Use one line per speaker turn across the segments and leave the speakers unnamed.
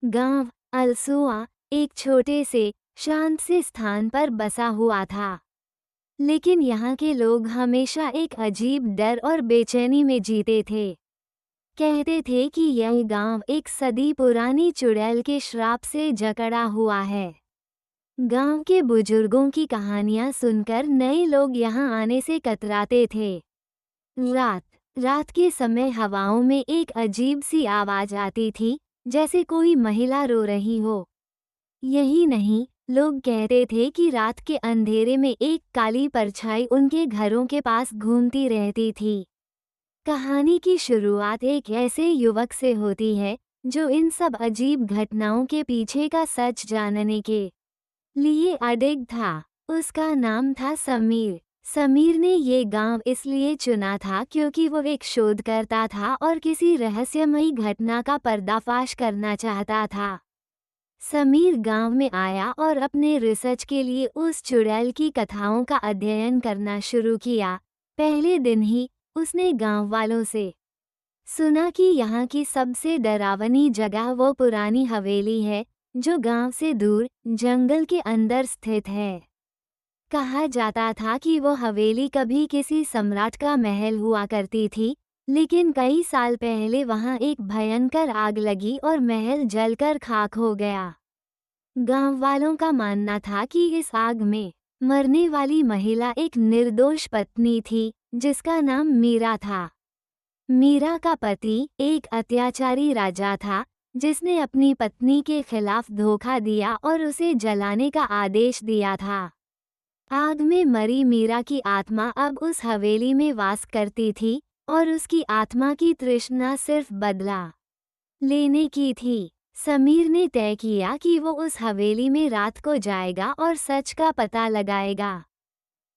गांव अलसुआ एक छोटे से शांत से स्थान पर बसा हुआ था, लेकिन यहाँ के लोग हमेशा एक अजीब डर और बेचैनी में जीते थे। कहते थे कि यह गांव एक सदी पुरानी चुड़ैल के श्राप से जकड़ा हुआ है। गांव के बुजुर्गों की कहानियां सुनकर नए लोग यहाँ आने से कतराते थे। रात रात के समय हवाओं में एक अजीब सी आवाज आती थी, जैसे कोई महिला रो रही हो। यही नहीं, लोग कहते थे कि रात के अंधेरे में एक काली परछाई उनके घरों के पास घूमती रहती थी। कहानी की शुरुआत एक ऐसे युवक से होती है जो इन सब अजीब घटनाओं के पीछे का सच जानने के लिए अडिग था। उसका नाम था समीर। समीर ने ये गांव इसलिए चुना था क्योंकि वो एक शोधकर्ता था और किसी रहस्यमयी घटना का पर्दाफाश करना चाहता था। समीर गांव में आया और अपने रिसर्च के लिए उस चुड़ैल की कथाओं का अध्ययन करना शुरू किया। पहले दिन ही उसने गांव वालों से सुना कि यहाँ की सबसे डरावनी जगह वो पुरानी हवेली है जो गांव से दूर जंगल के अंदर स्थित है। कहा जाता था कि वो हवेली कभी किसी सम्राट का महल हुआ करती थी, लेकिन कई साल पहले वहां एक भयंकर आग लगी और महल जलकर खाक हो गया। गांव वालों का मानना था कि इस आग में मरने वाली महिला एक निर्दोष पत्नी थी, जिसका नाम मीरा था। मीरा का पति एक अत्याचारी राजा था, जिसने अपनी पत्नी के खिलाफ धोखा दिया और उसे जलाने का आदेश दिया था। आग में मरी मीरा की आत्मा अब उस हवेली में वास करती थी और उसकी आत्मा की तृष्णा सिर्फ बदला लेने की थी। समीर ने तय किया कि वो उस हवेली में रात को जाएगा और सच का पता लगाएगा।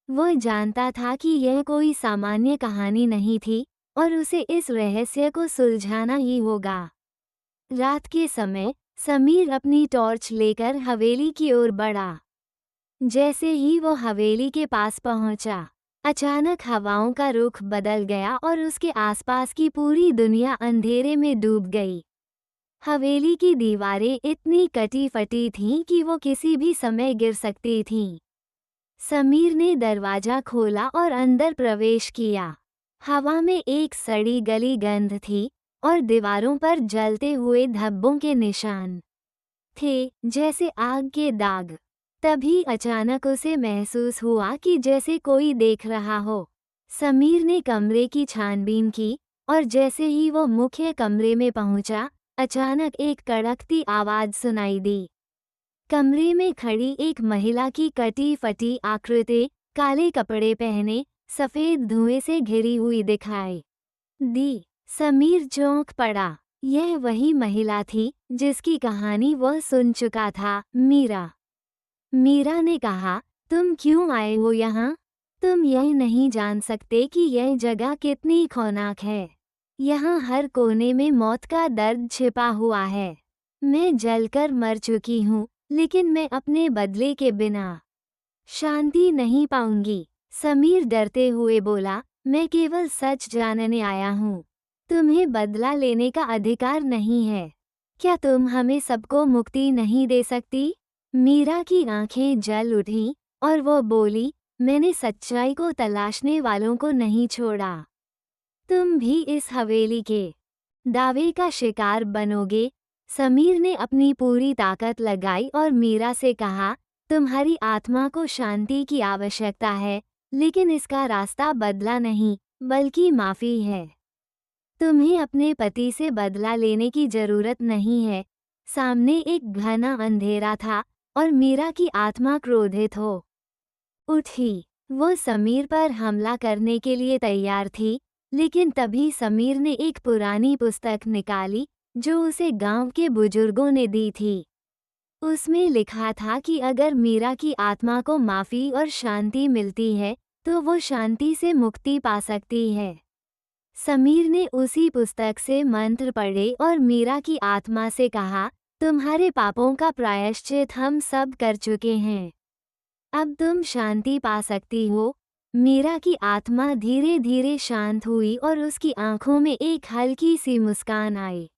वो जानता था कि यह कोई सामान्य कहानी नहीं थी और उसे इस रहस्य को सुलझाना ही होगा। रात के समय समीर अपनी टॉर्च लेकर हवेली की ओर बढ़ा। जैसे ही वो हवेली के पास पहुंचा, अचानक हवाओं का रुख बदल गया और उसके आसपास की पूरी दुनिया अंधेरे में डूब गई। हवेली की दीवारें इतनी कटी फटी थीं कि वो किसी भी समय गिर सकती थीं। समीर ने दरवाजा खोला और अंदर प्रवेश किया। हवा में एक सड़ी गली गंध थी और दीवारों पर जलते हुए धब्बों के निशान थे, जैसे आग के दाग। तभी अचानक उसे महसूस हुआ कि जैसे कोई देख रहा हो। समीर ने कमरे की छानबीन की और जैसे ही वो मुख्य कमरे में पहुंचा, अचानक एक कड़कती आवाज सुनाई दी। कमरे में खड़ी एक महिला की कटी फटी आकृति काले कपड़े पहने सफेद धुएं से घिरी हुई दिखाई दी। समीर चौंक पड़ा। यह वही महिला थी जिसकी कहानी वह सुन चुका था, मीरा। मीरा ने कहा, तुम क्यों आए हो यहाँ? तुम यह नहीं जान सकते कि यह जगह कितनी खौफनाक है। यहाँ हर कोने में मौत का दर्द छिपा हुआ है। मैं जलकर मर चुकी हूँ, लेकिन मैं अपने बदले के बिना शांति नहीं पाऊंगी। समीर डरते हुए बोला, मैं केवल सच जानने आया हूँ। तुम्हें बदला लेने का अधिकार नहीं है। क्या तुम हमें सबको मुक्ति नहीं दे सकती? मीरा की आंखें जल उठीं और वो बोली, मैंने सच्चाई को तलाशने वालों को नहीं छोड़ा। तुम भी इस हवेली के दावे का शिकार बनोगे। समीर ने अपनी पूरी ताकत लगाई और मीरा से कहा, तुम्हारी आत्मा को शांति की आवश्यकता है, लेकिन इसका रास्ता बदला नहीं, बल्कि माफी है। तुम्हें अपने पति से बदला लेने की जरूरत नहीं है। सामने एक घना अंधेरा था और मीरा की आत्मा क्रोधित हो उठी। वो समीर पर हमला करने के लिए तैयार थी, लेकिन तभी समीर ने एक पुरानी पुस्तक निकाली जो उसे गांव के बुजुर्गों ने दी थी। उसमें लिखा था कि अगर मीरा की आत्मा को माफी और शांति मिलती है तो वो शांति से मुक्ति पा सकती है। समीर ने उसी पुस्तक से मंत्र पढ़े और मीरा की आत्मा से कहा, तुम्हारे पापों का प्रायश्चित हम सब कर चुके हैं। अब तुम शांति पा सकती हो। मीरा की आत्मा धीरे धीरे शांत हुई और उसकी आंखों में एक हल्की सी मुस्कान आई।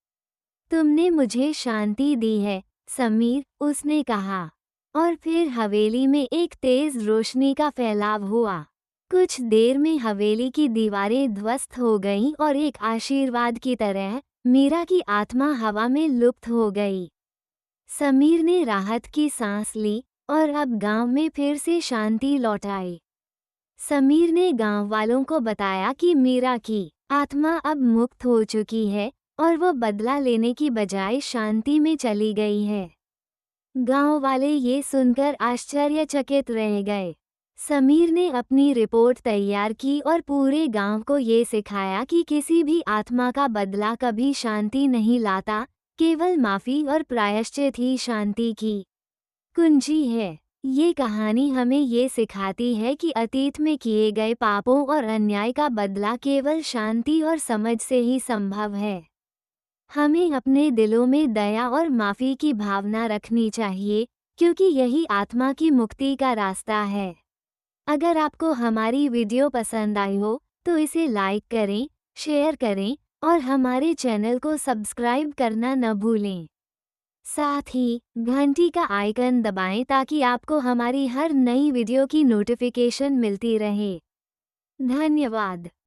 तुमने मुझे शांति दी है, समीर, उसने कहा। और फिर हवेली में एक तेज रोशनी का फैलाव हुआ। कुछ देर में हवेली की दीवारें ध्वस्त हो गईं और एक आशीर्वाद की तरह मीरा की आत्मा हवा में लुप्त हो गई। समीर ने राहत की सांस ली और अब गांव में फिर से शांति लौट आई। समीर ने गांव वालों को बताया कि मीरा की आत्मा अब मुक्त हो चुकी है और वो बदला लेने की बजाय शांति में चली गई है। गांव वाले ये सुनकर आश्चर्यचकित रह गए। समीर ने अपनी रिपोर्ट तैयार की और पूरे गांव को ये सिखाया कि किसी भी आत्मा का बदला कभी शांति नहीं लाता, केवल माफी और प्रायश्चित ही शांति की कुंजी है। ये कहानी हमें ये सिखाती है कि अतीत में किए गए पापों और अन्याय का बदला केवल शांति और समझ से ही संभव है। हमें अपने दिलों में दया और माफ़ी की भावना रखनी चाहिए, क्योंकि यही आत्मा की मुक्ति का रास्ता है। अगर आपको हमारी वीडियो पसंद आई हो, तो इसे लाइक करें, शेयर करें और हमारे चैनल को सब्सक्राइब करना न भूलें। साथ ही घंटी का आइकन दबाएं ताकि आपको हमारी हर नई वीडियो की नोटिफिकेशन मिलती रहे। धन्यवाद।